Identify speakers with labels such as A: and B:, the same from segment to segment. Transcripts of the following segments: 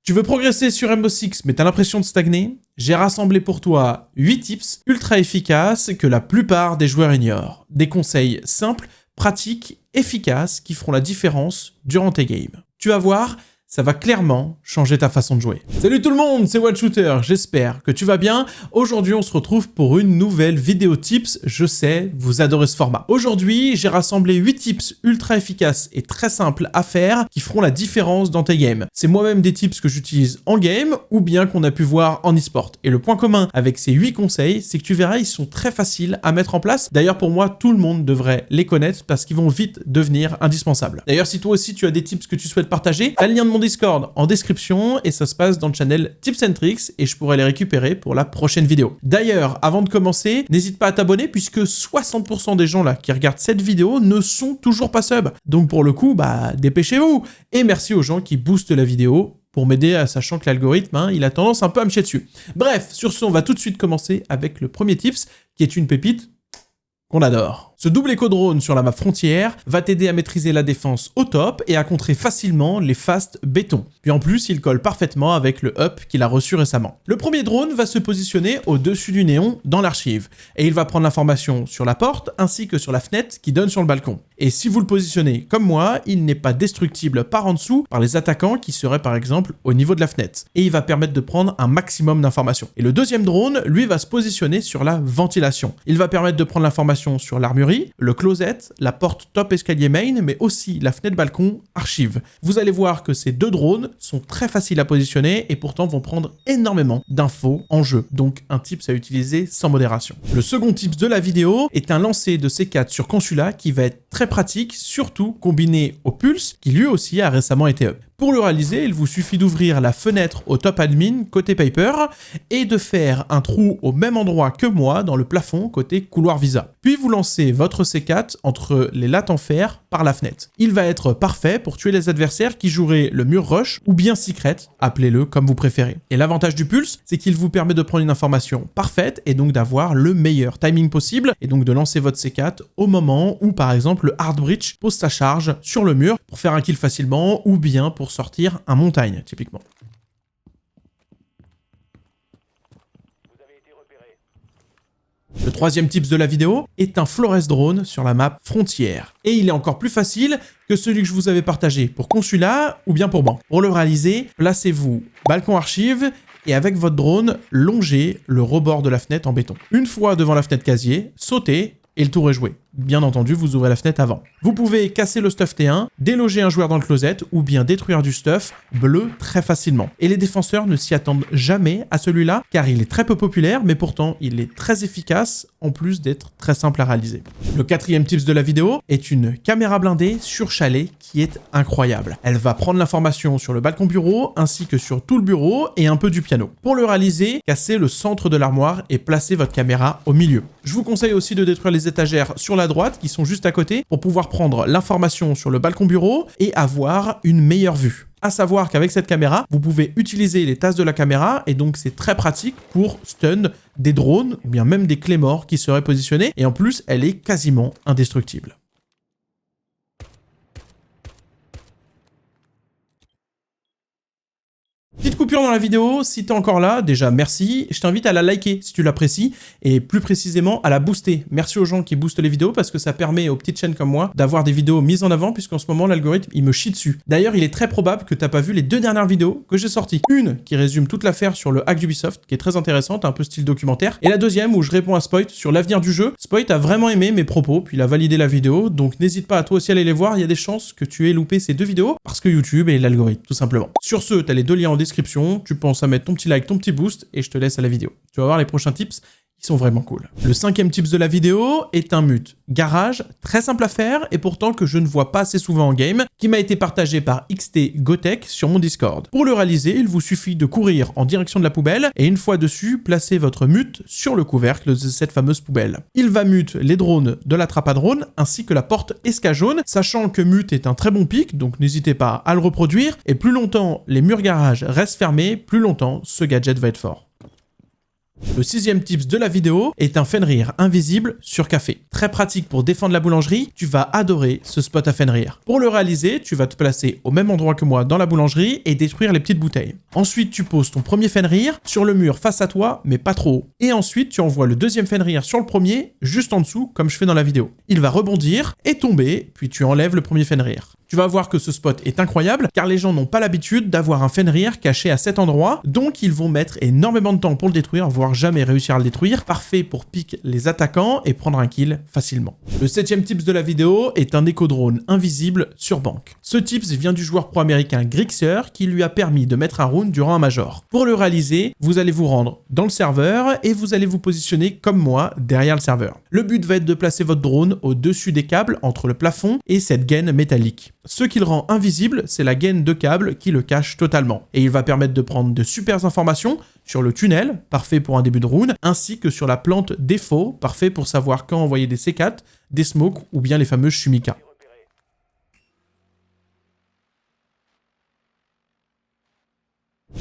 A: Tu veux progresser sur Rainbow Six mais t'as l'impression de stagner? J'ai rassemblé pour toi 8 tips ultra efficaces que la plupart des joueurs ignorent. Des conseils simples, pratiques, efficaces qui feront la différence durant tes games. Tu vas voir, ça va clairement changer ta façon de jouer. Salut tout le monde, c'est OneShooter, j'espère que tu vas bien. Aujourd'hui, on se retrouve pour une nouvelle vidéo tips. Je sais, vous adorez ce format. Aujourd'hui, j'ai rassemblé 8 tips ultra efficaces et très simples à faire qui feront la différence dans tes games. C'est moi-même des tips que j'utilise en game ou bien qu'on a pu voir en e-sport. Et le point commun avec ces 8 conseils, c'est que tu verras, ils sont très faciles à mettre en place. D'ailleurs, pour moi, tout le monde devrait les connaître parce qu'ils vont vite devenir indispensables. D'ailleurs, si toi aussi tu as des tips que tu souhaites partager, t'as le lien de mon Discord en description et ça se passe dans le channel Tips and Tricks et je pourrai les récupérer pour la prochaine vidéo. D'ailleurs, avant de commencer, n'hésite pas à t'abonner puisque 60% des gens là qui regardent cette vidéo ne sont toujours pas sub. Donc pour le coup, dépêchez-vous. Et merci aux gens qui boostent la vidéo pour m'aider, sachant que l'algorithme, il a tendance un peu à me chier dessus. Bref, sur ce, on va tout de suite commencer avec le premier tips qui est une pépite qu'on adore. Ce double éco-drone sur la map frontière va t'aider à maîtriser la défense au top et à contrer facilement les fast béton. Puis en plus, il colle parfaitement avec le up qu'il a reçu récemment. Le premier drone va se positionner au-dessus du néon dans l'archive et il va prendre l'information sur la porte ainsi que sur la fenêtre qui donne sur le balcon. Et si vous le positionnez comme moi, il n'est pas destructible par en dessous par les attaquants qui seraient par exemple au niveau de la fenêtre. Et il va permettre de prendre un maximum d'informations. Et le deuxième drone, lui, va se positionner sur la ventilation. Il va permettre de prendre l'information sur l'armurerie, le closet, la porte top escalier main, mais aussi la fenêtre balcon archive. Vous allez voir que ces deux drones sont très faciles à positionner et pourtant vont prendre énormément d'infos en jeu. Donc un tips à utiliser sans modération. Le second tips de la vidéo est un lancer de C4 sur Consulat qui va être très pratique, surtout combiné au Pulse qui lui aussi a récemment été up. Pour le réaliser, il vous suffit d'ouvrir la fenêtre au top admin côté Piper et de faire un trou au même endroit que moi dans le plafond côté couloir Visa. Puis vous lancez votre C4 entre les lattes en fer par la fenêtre. Il va être parfait pour tuer les adversaires qui joueraient le mur rush ou bien secret, appelez-le comme vous préférez. Et l'avantage du Pulse, c'est qu'il vous permet de prendre une information parfaite et donc d'avoir le meilleur timing possible et donc de lancer votre C4 au moment où par exemple le hard breach pose sa charge sur le mur pour faire un kill facilement ou bien pour sortir un montagne, typiquement. Le troisième tips de la vidéo est un Flores drone sur la map frontière. Et il est encore plus facile que celui que je vous avais partagé pour Consulat ou bien pour banc. Pour le réaliser, placez-vous balcon archive et avec votre drone, longez le rebord de la fenêtre en béton. Une fois devant la fenêtre casier, sautez et le tour est joué. Bien entendu, vous ouvrez la fenêtre avant. Vous pouvez casser le stuff T1, déloger un joueur dans le closet ou bien détruire du stuff bleu très facilement. Et les défenseurs ne s'y attendent jamais à celui-là car il est très peu populaire mais pourtant il est très efficace en plus d'être très simple à réaliser. Le quatrième tips de la vidéo est une caméra blindée sur chalet qui est incroyable. Elle va prendre l'information sur le balcon bureau ainsi que sur tout le bureau et un peu du piano. Pour le réaliser, cassez le centre de l'armoire et placez votre caméra au milieu. Je vous conseille aussi de détruire les étagères sur la droite qui sont juste à côté pour pouvoir prendre l'information sur le balcon bureau et avoir une meilleure vue. À savoir qu'avec cette caméra, vous pouvez utiliser les tasses de la caméra et donc c'est très pratique pour stun des drones ou bien même des claymores qui seraient positionnés et en plus elle est quasiment indestructible. Petite coupure dans la vidéo, si t'es encore là, déjà merci, je t'invite à la liker si tu l'apprécies et plus précisément à la booster. Merci aux gens qui boostent les vidéos parce que ça permet aux petites chaînes comme moi d'avoir des vidéos mises en avant puisqu'en ce moment l'algorithme il me chie dessus. D'ailleurs il est très probable que t'as pas vu les deux dernières vidéos que j'ai sorties. Une qui résume toute l'affaire sur le hack d'Ubisoft qui est très intéressante, un peu style documentaire, et la deuxième où je réponds à Spoit sur l'avenir du jeu. Spoit a vraiment aimé mes propos puis il a validé la vidéo donc n'hésite pas à toi aussi à aller les voir, il y a des chances que tu aies loupé ces deux vidéos parce que YouTube et l'algorithme tout simplement. Sur ce, t'as les deux liens en description, tu penses à mettre ton petit like, ton petit boost et je te laisse à la vidéo. Tu vas voir les prochains tips, ils sont vraiment cool. Le cinquième tips de la vidéo est un mute garage très simple à faire et pourtant que je ne vois pas assez souvent en game, qui m'a été partagé par XT Gotek sur mon Discord. Pour le réaliser, il vous suffit de courir en direction de la poubelle et une fois dessus, placez votre mute sur le couvercle de cette fameuse poubelle. Il va mute les drones de la trappe à drone ainsi que la porte esca jaune, sachant que mute est un très bon pic, donc n'hésitez pas à le reproduire et plus longtemps les murs garage restent fermés, plus longtemps ce gadget va être fort. Le 6e tips de la vidéo est un Fenrir invisible sur café. Très pratique pour défendre la boulangerie, tu vas adorer ce spot à Fenrir. Pour le réaliser, tu vas te placer au même endroit que moi dans la boulangerie et détruire les petites bouteilles. Ensuite, tu poses ton premier Fenrir sur le mur face à toi, mais pas trop haut. Et ensuite, tu envoies le deuxième Fenrir sur le premier, juste en dessous, comme je fais dans la vidéo. Il va rebondir et tomber, puis tu enlèves le premier Fenrir. Tu vas voir que ce spot est incroyable car les gens n'ont pas l'habitude d'avoir un Fenrir caché à cet endroit, donc ils vont mettre énormément de temps pour le détruire, voire jamais réussir à le détruire. Parfait pour piquer les attaquants et prendre un kill facilement. Le 7e tips de la vidéo est un éco-drone invisible sur banque. Ce tips vient du joueur pro américain Grixer qui lui a permis de mettre un round durant un major. Pour le réaliser, vous allez vous rendre dans le serveur et vous allez vous positionner comme moi derrière le serveur. Le but va être de placer votre drone au-dessus des câbles entre le plafond et cette gaine métallique. Ce qui le rend invisible, c'est la gaine de câble qui le cache totalement. Et il va permettre de prendre de super informations sur le tunnel, parfait pour un début de round, ainsi que sur la plante défaut, parfait pour savoir quand envoyer des C4, des smokes ou bien les fameux Shumika.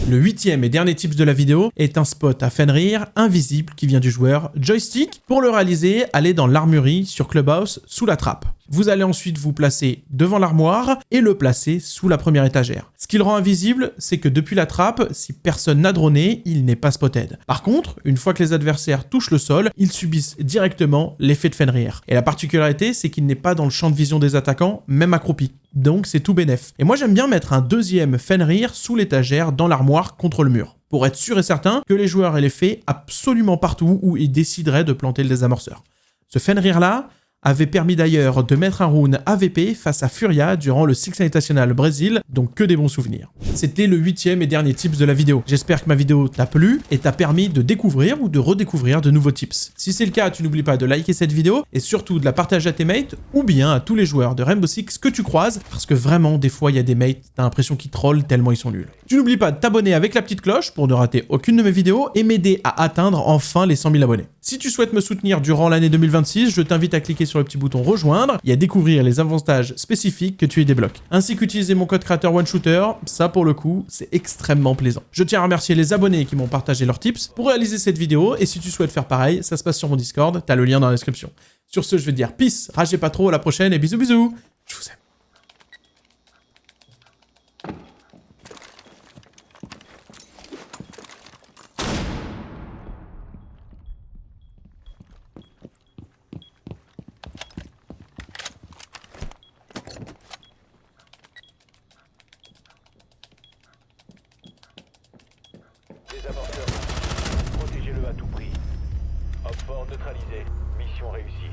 A: Le 8e et dernier tips de la vidéo est un spot à Fenrir invisible qui vient du joueur Joystick. Pour le réaliser, allez dans l'armurerie sur Clubhouse sous la trappe. Vous allez ensuite vous placer devant l'armoire et le placer sous la première étagère. Ce qui le rend invisible, c'est que depuis la trappe, si personne n'a droné, il n'est pas spotted. Par contre, une fois que les adversaires touchent le sol, ils subissent directement l'effet de Fenrir. Et la particularité, c'est qu'il n'est pas dans le champ de vision des attaquants, même accroupi. Donc c'est tout bénef. Et moi j'aime bien mettre un deuxième Fenrir sous l'étagère dans l'armoire contre le mur, pour être sûr et certain que les joueurs aient l'effet absolument partout où ils décideraient de planter le désamorceur. Ce Fenrir là avait permis d'ailleurs de mettre un round AVP face à Furia durant le Six National Brésil, donc que des bons souvenirs. C'était le 8e et dernier tips de la vidéo. J'espère que ma vidéo t'a plu et t'a permis de découvrir ou de redécouvrir de nouveaux tips. Si c'est le cas, tu n'oublies pas de liker cette vidéo et surtout de la partager à tes mates ou bien à tous les joueurs de Rainbow Six que tu croises, parce que vraiment, des fois, il y a des mates, t'as l'impression qu'ils trollent tellement ils sont nuls. Tu n'oublies pas de t'abonner avec la petite cloche pour ne rater aucune de mes vidéos et m'aider à atteindre enfin les 100 000 abonnés. Si tu souhaites me soutenir durant l'année 2026, je t'invite à cliquer sur le petit bouton rejoindre et à découvrir les avantages spécifiques que tu y débloques. Ainsi qu'utiliser mon code créateur OneShooter, ça pour le coup, c'est extrêmement plaisant. Je tiens à remercier les abonnés qui m'ont partagé leurs tips pour réaliser cette vidéo et si tu souhaites faire pareil, ça se passe sur mon Discord, t'as le lien dans la description. Sur ce, je vais te dire peace, ragez pas trop, à la prochaine et bisous bisous. Je vous aime.
B: Désamorceur, protégez-le à tout prix. Homme fort neutralisé, mission réussie.